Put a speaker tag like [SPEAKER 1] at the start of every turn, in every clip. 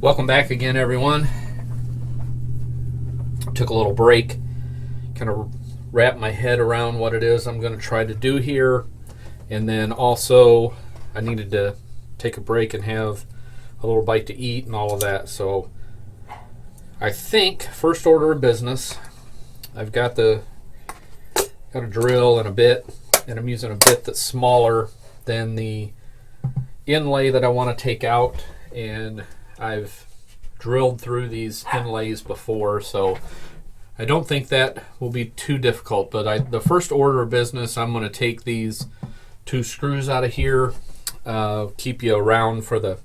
[SPEAKER 1] Welcome back again, everyone. Took a little break, kind of wrap my head around what it is I'm going to try to do here, and then also I needed to take a break and have a little bite to eat and all of that. So I think first order of business, I've got a drill and a bit, and I'm using a bit that's smaller than the inlay that I want to take out, and I've drilled through these inlays before, so I don't think that will be too difficult. But the first order of business, I'm going to take these two screws out of here, keep you around for that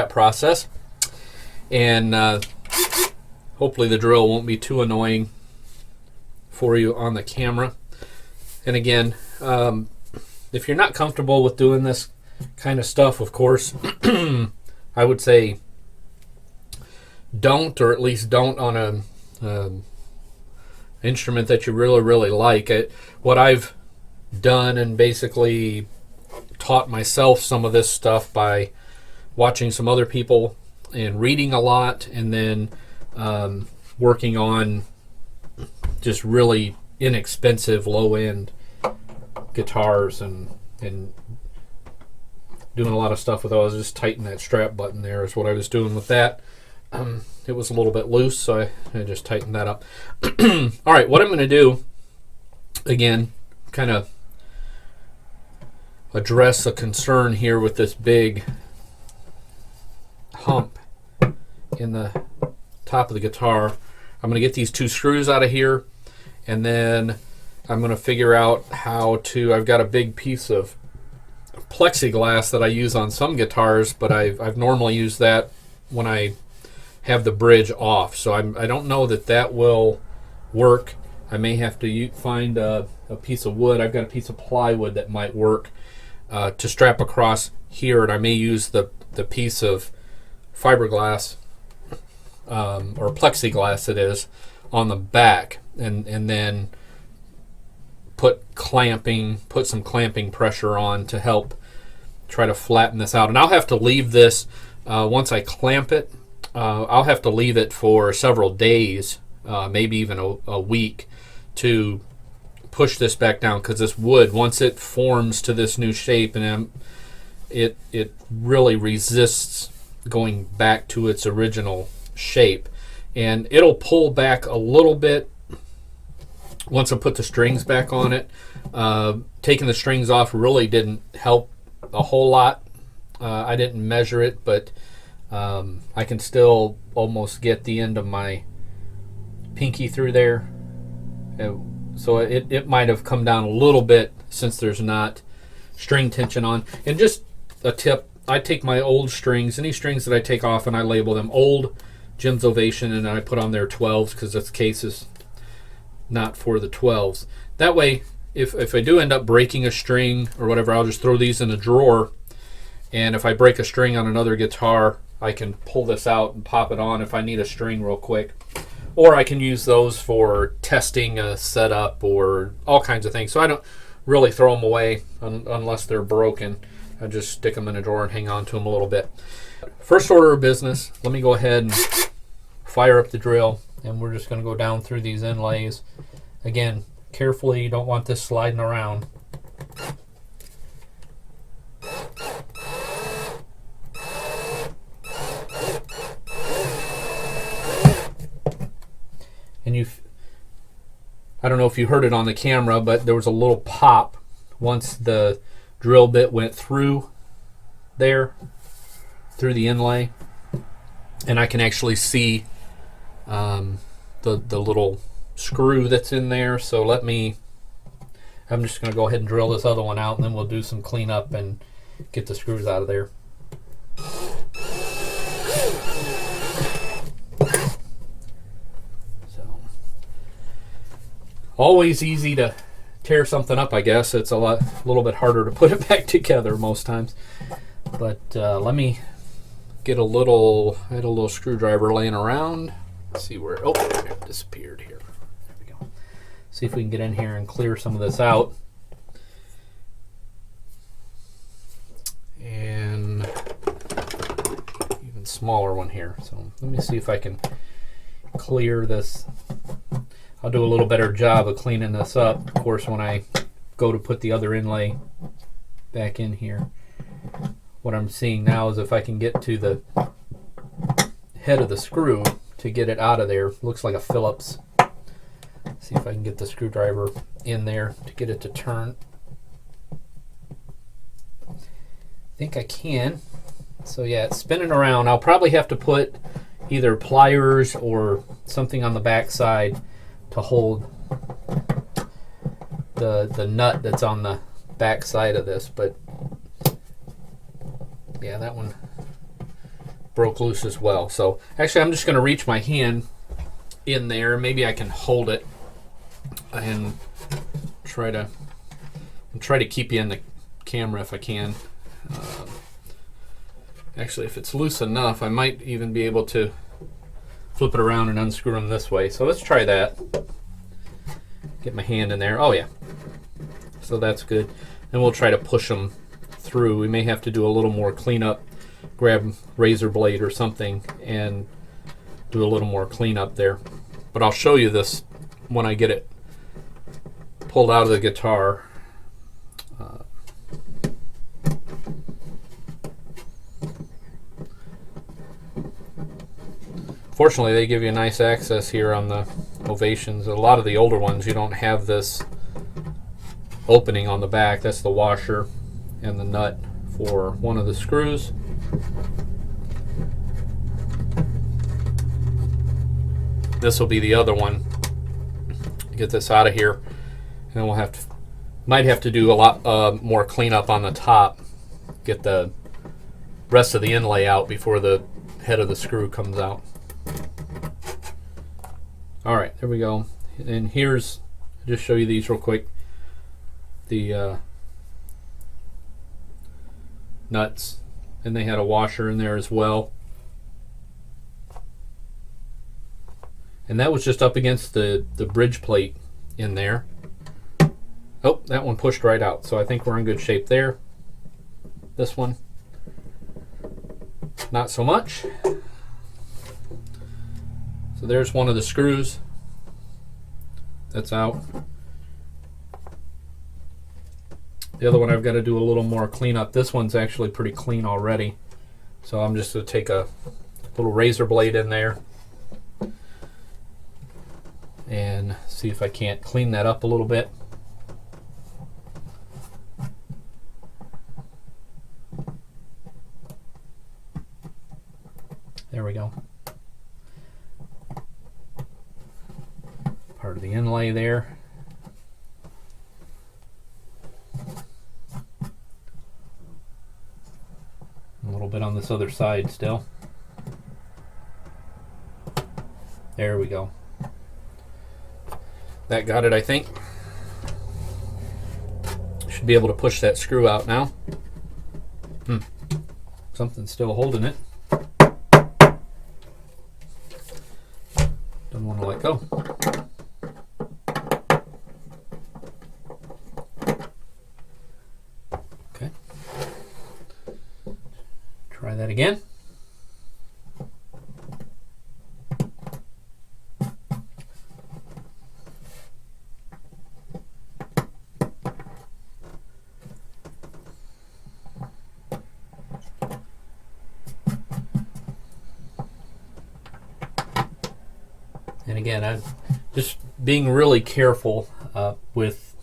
[SPEAKER 1] process, and hopefully the drill won't be too annoying for you on the camera. And again, if you're not comfortable with doing this kind of stuff, of course, I would say don't, or at least don't on a instrument that you really like. What I've done, and basically taught myself some of this stuff by watching some other people and reading a lot, and then working on just really inexpensive low-end guitars and doing a lot of stuff with those. Just tighten that strap button there is what I was doing with that. It was a little bit loose, so I just tightened that up. All right, what I'm going to do, again, kind of address a concern here with this big hump in the top of the guitar. I'm going to get these two screws out of here, and then I'm going to figure out how to, I've got a big piece of plexiglass that I use on some guitars, but I've normally used that when I have the bridge off, so I don't know that will work. I may have to find a piece of wood. I've got a piece of plywood that might work to strap across here, and I may use the piece of fiberglass or plexiglass it is on the back, and then put some clamping pressure on to help try to flatten this out. And I'll have to leave this, once I clamp it, I'll have to leave it for several days, maybe even a week, to push this back down, because this wood, once it forms to this new shape, and it really resists going back to its original shape, and it'll pull back a little bit once I put the strings back on it. Taking the strings off really didn't help a whole lot. I didn't measure it, but I can still almost get the end of my pinky through there. So it might have come down a little bit since there's not string tension on. And just a tip, I take my old strings, any strings that I take off, and I label them old Jim's Ovation, and I put on there 12s, because this case is not for the 12s. That way, if I do end up breaking a string or whatever, I'll just throw these in a drawer, and if I break a string on another guitar, I can pull this out and pop it on if I need a string real quick. Or I can use those for testing a setup or all kinds of things. So I don't really throw them away unless they're broken. I just stick them in a drawer and hang on to them a little bit. First order of business, let me go ahead and fire up the drill, and we're just going to go down through these inlays. Again, carefully, you don't want this sliding around. And I don't know if you heard it on the camera, but there was a little pop once the drill bit went through there, through the inlay, and I can actually see the little screw that's in there. So I'm just going to go ahead and drill this other one out, and then we'll do some cleanup and get the screws out of there. So, always easy to tear something up, I guess. It's a little bit harder to put it back together most times. But let me get I had a little screwdriver laying around. Let's see where, it disappeared here. There we go. See if we can get in here and clear some of this out. And smaller one here. So let me see if I can clear this. I'll do a little better job of cleaning this up, of course, when I go to put the other inlay back in here. What I'm seeing now is if I can get to the head of the screw to get it out of there. Looks like a Phillips. See if I can get the screwdriver in there to get it to turn. I think I can. So yeah, it's spinning around. I'll probably have to put either pliers or something on the back side to hold the nut that's on the back side of this. But yeah, that one broke loose as well. So actually I'm just going to reach my hand in there. Maybe I can hold it and try to keep you in the camera if I can. Actually, if it's loose enough, I might even be able to flip it around and unscrew them this way. So let's try that. Get my hand in there. Oh yeah. So that's good. And we'll try to push them through. We may have to do a little more cleanup. Grab razor blade or something and do a little more cleanup there. But I'll show you this when I get it pulled out of the guitar. Fortunately, they give you nice access here on the Ovations. A lot of the older ones, you don't have this opening on the back. That's the washer and the nut for one of the screws. This will be the other one. Get this out of here, and we'll might have to do a lot more cleanup on the top. Get the rest of the inlay out before the head of the screw comes out. All right, there we go. And here's, I'll just show you these real quick. The nuts, and they had a washer in there as well. And that was just up against the bridge plate in there. Oh, that one pushed right out. So I think we're in good shape there. This one, not so much. So there's one of the screws. That's out. The other one I've got to do a little more cleanup. This one's actually pretty clean already. So I'm just going to take a little razor blade in there and see if I can't clean that up a little bit. There we go. Part of the inlay there. A little bit on this other side still. There we go. That got it, I think. Should be able to push that screw out now. Something's still holding it. Don't want to let go. Okay. Try that again. And again, I'm just being really careful with,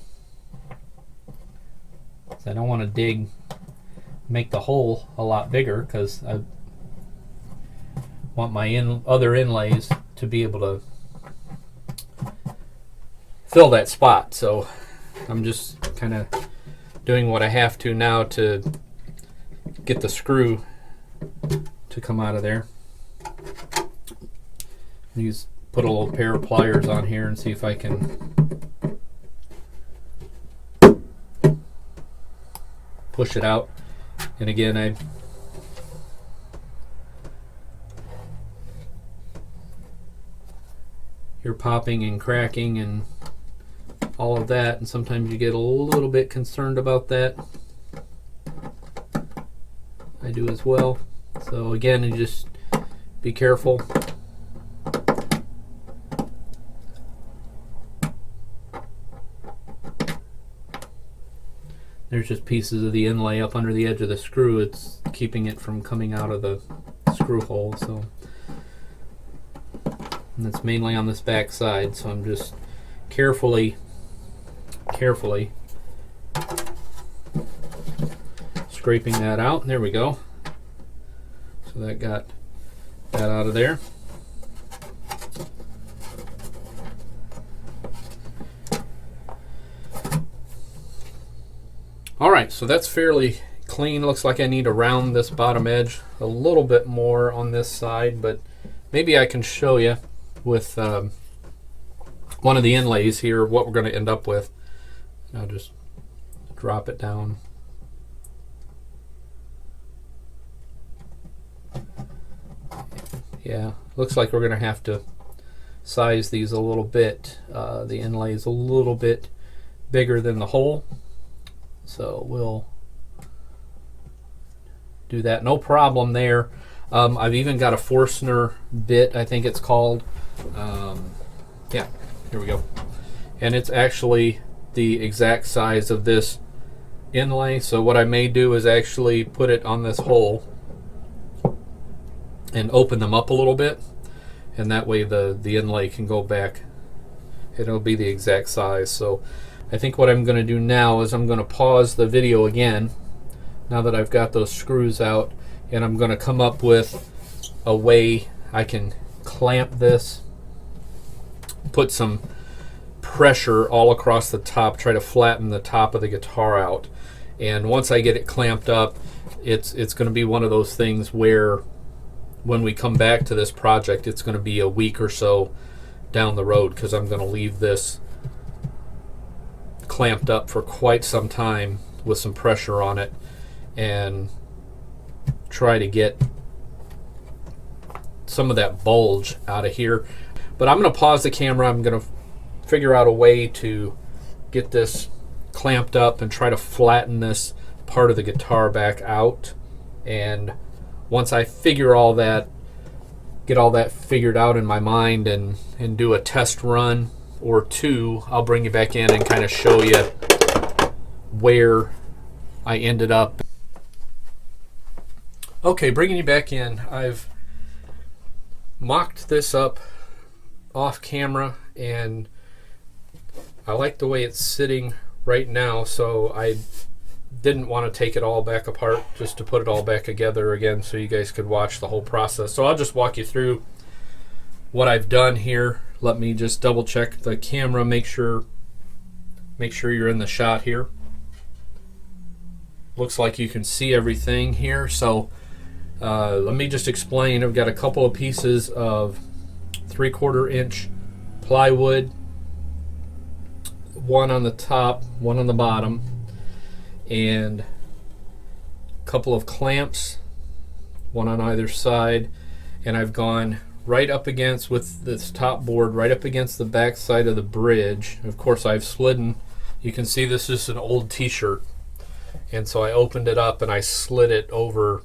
[SPEAKER 1] I don't want to make the hole a lot bigger, because I want my other inlays to be able to fill that spot. So I'm just kind of doing what I have to now to get the screw to come out of there. Put a little pair of pliers on here and see if I can push it out. And again, I hear popping and cracking and all of that, and sometimes you get a little bit concerned about that. I do as well. So again, you just Be careful. There's just pieces of the inlay up under the edge of the screw. It's keeping it from coming out of the screw hole. So, and it's mainly on this back side, so I'm just carefully scraping that out. There we go. So that got that out of there. Alright, so that's fairly clean. Looks like I need to round this bottom edge a little bit more on this side, but maybe I can show you with one of the inlays here what we're going to end up with. I'll just drop it down. Yeah, looks like we're going to have to size these a little bit. The inlay is a little bit bigger than the hole, so we'll do that. No problem there. I've even got a Forstner bit, I think it's called. Yeah, here we go. And it's actually the exact size of this inlay. So what I may do is actually put it on this hole and open them up a little bit, and that way the inlay can go back. It'll be the exact size. So I think what I'm going to do now is I'm going to pause the video again now that I've got those screws out, and I'm going to come up with a way I can clamp this, put some pressure all across the top, try to flatten the top of the guitar out. And once I get it clamped up, it's going to be one of those things where when we come back to this project, it's going to be a week or so down the road, because I'm going to leave this clamped up for quite some time with some pressure on it and try to get some of that bulge out of here. But I'm going to pause the camera. I'm going to figure out a way to get this clamped up and try to flatten this part of the guitar back out. And once I figure all that, get all that figured out in my mind and do a test run or two, I'll bring you back in and kind of show you where I ended up. Okay, bringing you back in. I've mocked this up off camera, and I like the way it's sitting right now, so I didn't want to take it all back apart just to put it all back together again so you guys could watch the whole process. So I'll just walk you through what I've done here. Let me just double check the camera, make sure you're in the shot here. Looks like you can see everything here. So let me just explain. I've got a couple of pieces of 3/4 inch plywood, one on the top, one on the bottom, and a couple of clamps, one on either side. And I've gone right up against, with this top board, right up against the back side of the bridge. Of course, I've slid, you can see this is an old t-shirt, and so I opened it up and I slid it over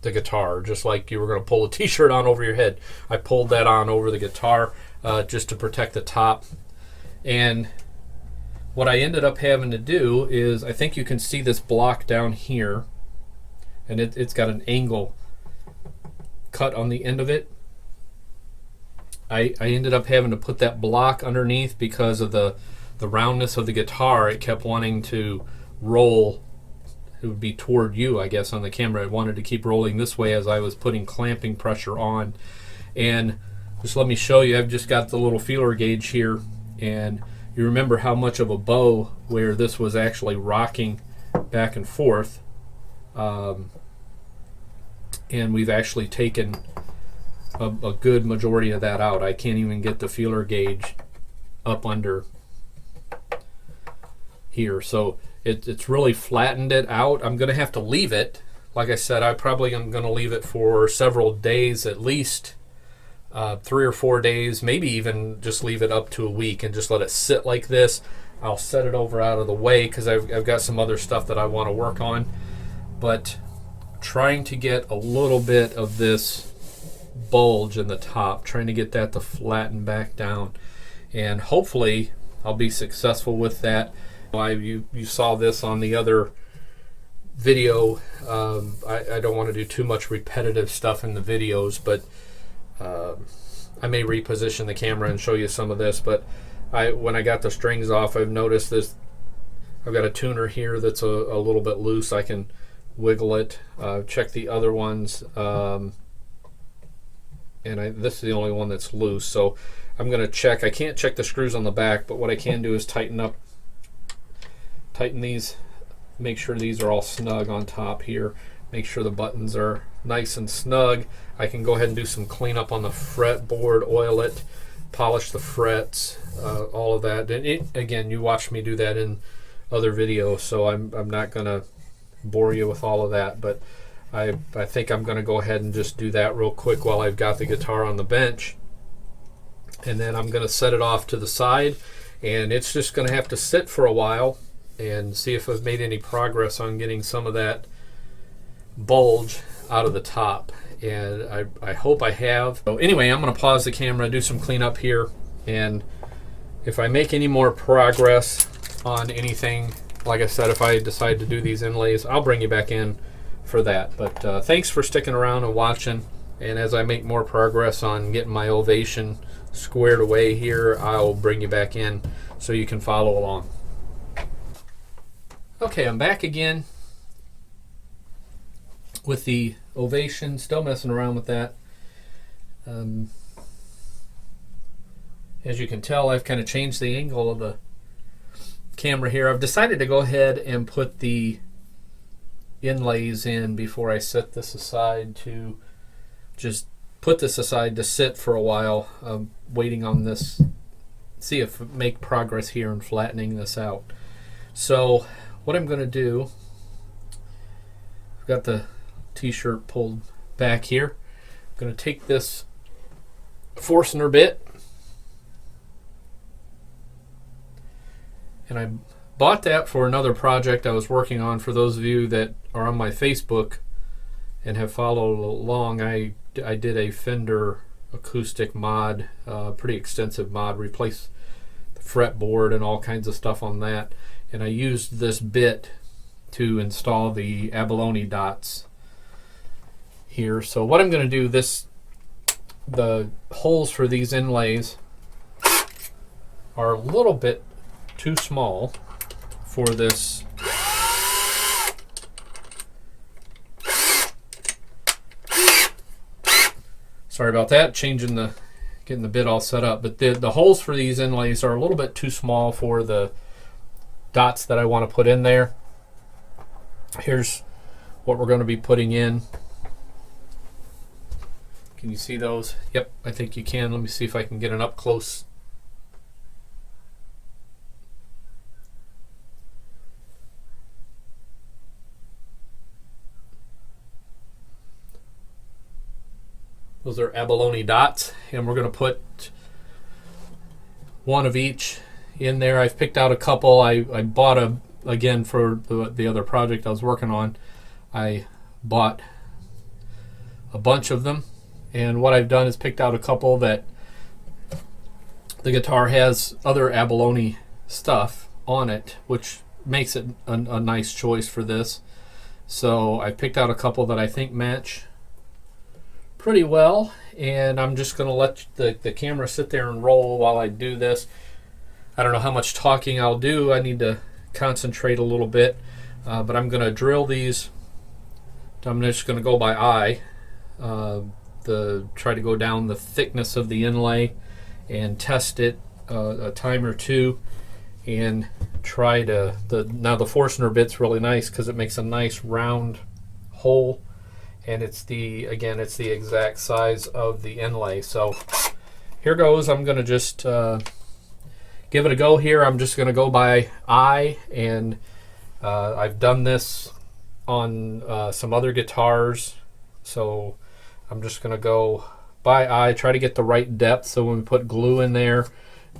[SPEAKER 1] the guitar, just like you were going to pull a t-shirt on over your head. I pulled that on over the guitar just to protect the top. And what I ended up having to do is, I think you can see this block down here, and it's got an angle cut on the end of it. I ended up having to put that block underneath because of the roundness of the guitar. It kept wanting to roll. It would be toward you, I guess, on the camera. It wanted to keep rolling this way as I was putting clamping pressure on. And just let me show you. I've just got the little feeler gauge here, and you remember how much of a bow where this was actually rocking back and forth. And we've actually taken a good majority of that out. I can't even get the feeler gauge up under here. So it's really flattened it out. I'm going to have to leave it. Like I said, I probably am going to leave it for several days, at least 3 or 4 days, maybe even just leave it up to a week and just let it sit like this. I'll set it over out of the way because I've got some other stuff that I want to work on. But trying to get a little bit of this bulge in the top, trying to get that to flatten back down, and hopefully I'll be successful with that. You saw this on the other video. I don't want to do too much repetitive stuff in the videos, but I may reposition the camera and show you some of this. But when I got the strings off, I've noticed this. I've got a tuner here that's a little bit loose. I can wiggle it. Check the other ones, and this is the only one that's loose. So I'm going to check. I can't check the screws on the back, but what I can do is tighten these, make sure these are all snug on top here, make sure the buttons are nice and snug. I can go ahead and do some cleanup on the fretboard, oil it, polish the frets, all of that. And again, you watched me do that in other videos, so I'm not going to bore you with all of that, but I think I'm going to go ahead and just do that real quick while I've got the guitar on the bench. And then I'm going to set it off to the side, and it's just going to have to sit for a while and see if I've made any progress on getting some of that bulge out of the top. And I hope I have. So anyway, I'm going to pause the camera, do some cleanup here, and if I make any more progress on anything, like I said, if I decide to do these inlays, I'll bring you back in for that. But thanks for sticking around and watching, and as I make more progress on getting my Ovation squared away here, I'll bring you back in so you can follow along. Okay, I'm back again with the Ovation, still messing around with that. As you can tell, I've kind of changed the angle of the camera here. I've decided to go ahead and put the inlays in before I set this aside, to just put this aside to sit for a while. I'm waiting on this, see if make progress here in flattening this out. So what I'm going to do, I've got the t-shirt pulled back here. I'm going to take this Forstner bit, and I bought that for another project I was working on. For those of you that are on my Facebook and have followed along, I did a Fender acoustic mod, pretty extensive mod, replaced the fretboard and all kinds of stuff on that. And I used this bit to install the abalone dots here. So what I'm going to do, the holes for these inlays are a little bit too small for this. Sorry about that, getting the bit all set up. But the holes for these inlays are a little bit too small for the dots that I want to put in there. Here's what we're going to be putting in. Can you see those? Yep, I think you can. Let me see if I can get an up close. Those are abalone dots, and we're going to put one of each in there. I've picked out a couple. I bought again for the other project I was working on, I bought a bunch of them, and what I've done is picked out a couple that the guitar has other abalone stuff on it, which makes it a nice choice for this. So I picked out a couple that I think match pretty well, and I'm just going to let the camera sit there and roll while I do this. I don't know how much talking I'll do. I need to concentrate a little bit, but I'm going to drill these. I'm just going to go by eye, try to go down the thickness of the inlay and test it a time or two, and try to. Now the Forstner bit's really nice because it makes a nice round hole, and it's the exact size of the inlay. So here goes. I'm going to just give it a go here. I'm just going to go by eye, and I've done this on some other guitars, so I'm just going to go by eye, try to get the right depth so when we put glue in there,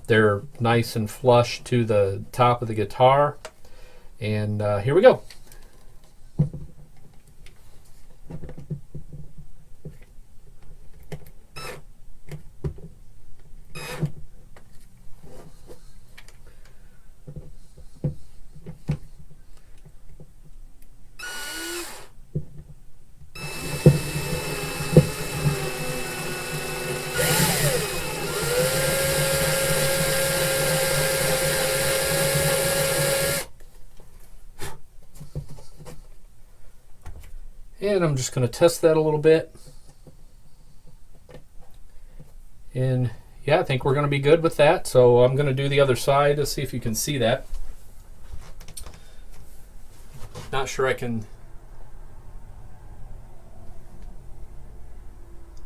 [SPEAKER 1] they're nice and flush to the top of the guitar. And here we go. And I'm just going to test that a little bit. And yeah, I think we're going to be good with that. So I'm going to do the other side to see if you can see that. Not sure I can.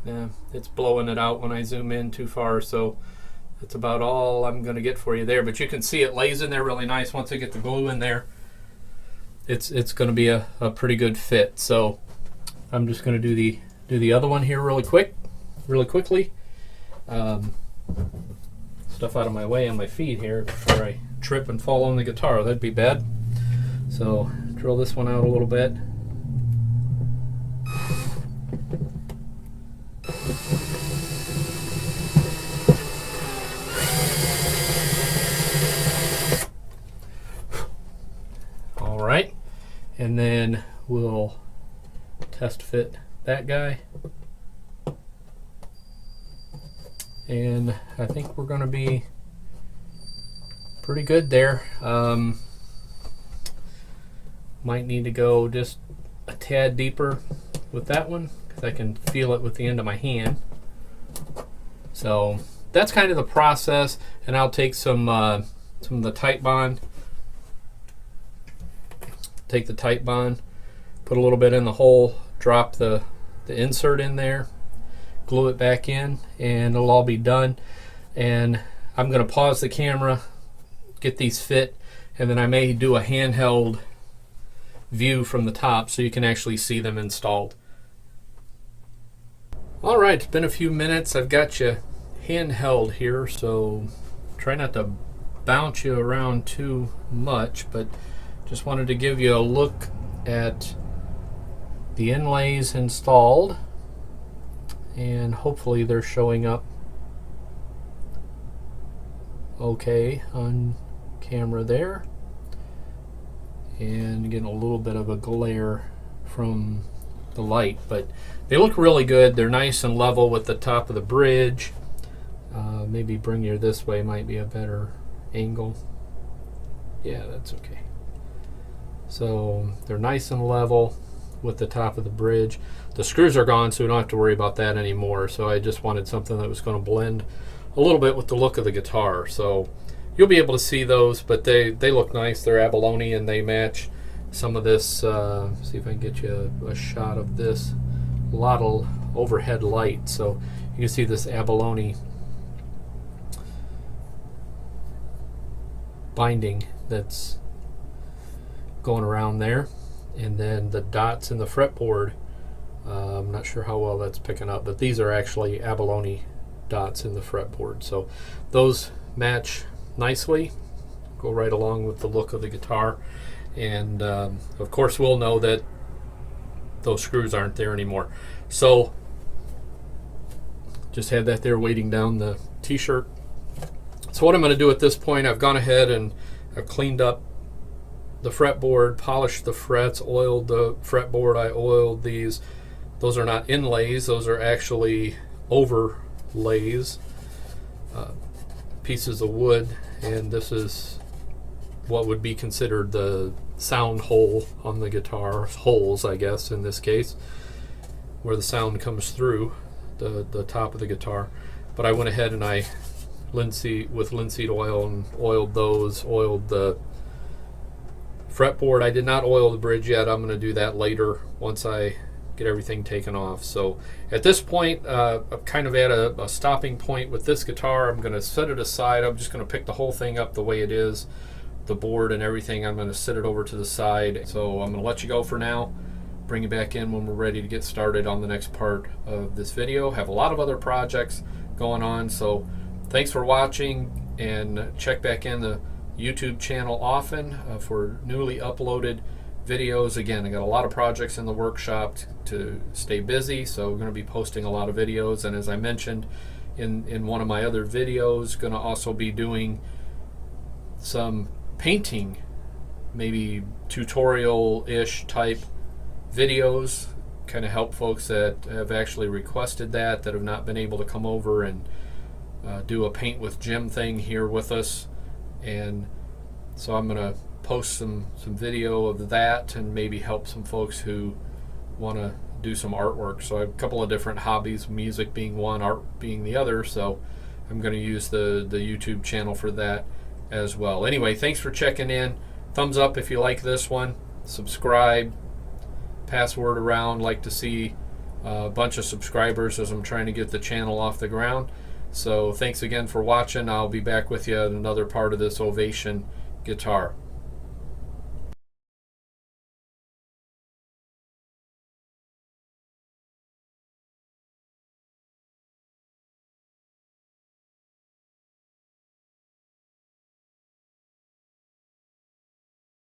[SPEAKER 1] Yeah, it's blowing it out when I zoom in too far, so that's about all I'm going to get for you there. But you can see it lays in there really nice. Once I get the glue in there, it's going to be a pretty good fit. So I'm just going to do the other one here really quickly. Stuff out of my way on my feet here before I trip and fall on the guitar. That'd be bad. So drill this one out a little bit. All right, and then we'll test fit that guy. And I think we're going to be pretty good there. Might need to go just a tad deeper with that one because I can feel it with the end of my hand. So that's kind of the process, and I'll take some of the tight bond. Take the tight bond, put a little bit in the hole, drop the insert in there, glue it back in, and it'll all be done. And I'm going to pause the camera, get these fit, and then I may do a handheld view from the top so you can actually see them installed. All right, it's been a few minutes. I've got you handheld here, so try not to bounce you around too much, but just wanted to give you a look at the inlays installed, and hopefully they're showing up okay on camera there, and getting a little bit of a glare from the light, but they look really good. They're nice and level with the top of the bridge. Maybe bring you this way might be a better angle. Yeah, that's okay. So they're nice and level with the top of the bridge. The screws are gone, so we don't have to worry about that anymore. So I just wanted something that was going to blend a little bit with the look of the guitar. So you'll be able to see those, but they look nice. They're abalone and they match some of this. See if I can get you a shot of this. A lot of overhead light, so you can see this abalone binding that's going around there, and then the dots in the fretboard. I'm not sure how well that's picking up, but these are actually abalone dots in the fretboard, so those match nicely, go right along with the look of the guitar. And of course we'll know that those screws aren't there anymore, so just had that there weighting down the t-shirt. So what I'm going to do at this point, I've gone ahead and I've cleaned up the fretboard, polished the frets, oiled the fretboard. I oiled these. Those are not inlays, those are actually overlays, pieces of wood, and this is what would be considered the sound hole on the guitar, holes I guess in this case, where the sound comes through the top of the guitar. But I went ahead and I with linseed oil and oiled those, oiled the fretboard. I did not oil the bridge yet. I'm going to do that later once I get everything taken off. So at this point, I'm kind of at a stopping point with this guitar. I'm going to set it aside. I'm just going to pick the whole thing up the way it is, the board and everything. I'm going to set it over to the side. So I'm going to let you go for now, bring you back in when we're ready to get started on the next part of this video. Have a lot of other projects going on, so thanks for watching, and check back in the YouTube channel often for newly uploaded videos. Again, I got a lot of projects in the workshop to stay busy, so we're going to be posting a lot of videos. And as I mentioned in one of my other videos, going to also be doing some painting, maybe tutorial-ish type videos, kind of help folks that have actually requested that have not been able to come over and do a paint with Jim thing here with us. And so I'm going to post some video of that and maybe help some folks who want to do some artwork. So I have a couple of different hobbies, music being one, art being the other. So I'm going to use the YouTube channel for that as well. Anyway, thanks for checking in. Thumbs up if you like this one. Subscribe. Pass word around. Like to see a bunch of subscribers as I'm trying to get the channel off the ground. So thanks again for watching. I'll be back with you in another part of this Ovation guitar.